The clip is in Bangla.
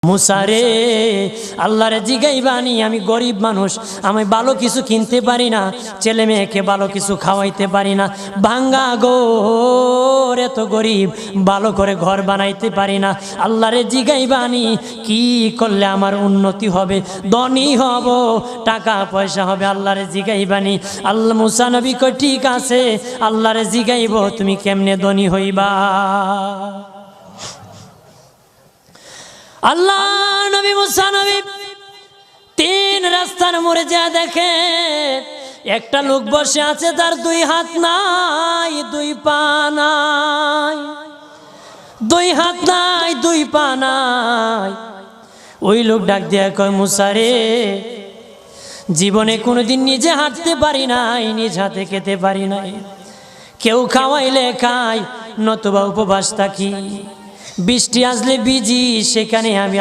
মুসারে আল্লাহরে জিগাইবানি, আমি গরিব মানুষ, আমি ভালো কিছু কিনতে পারি না, ছেলে মেয়েকে ভালো কিছু খাওয়াইতে পারি না, ভাঙ্গা ঘর, এত গরিব, ভালো করে ঘর বানাইতে পারি না। আল্লাহরে জিগাইবানি কি করলে আমার উন্নতি হবে, ধনী হব, টাকা পয়সা হবে। আল্লাহরে জিগাইবানি। আল্লাহ মুসা নবী কই ঠিক আছে, আল্লাহরে জিগাইব তুমি কেমনে ধনী হইবা। আল্লাহ নবী মুসা নবী তিন রাস্তার মোড়ে যা দেখে একটা লোক বসে আছে, তার দুই হাত নাই, দুই পা নাই, দুই হাত নাই, দুই পা নাই। ওই লোক ডাক দিয়া কয়, মুসা রে, জীবনে কোনোদিন নিজে হাঁটতে পারি নাই, নিজ হাতে খেতে পারি নাই, কেউ খাওয়াইলে খাই, নতুবা উপবাস থাকি, বৃষ্টি আসলে ভিজি, সেখানে আমি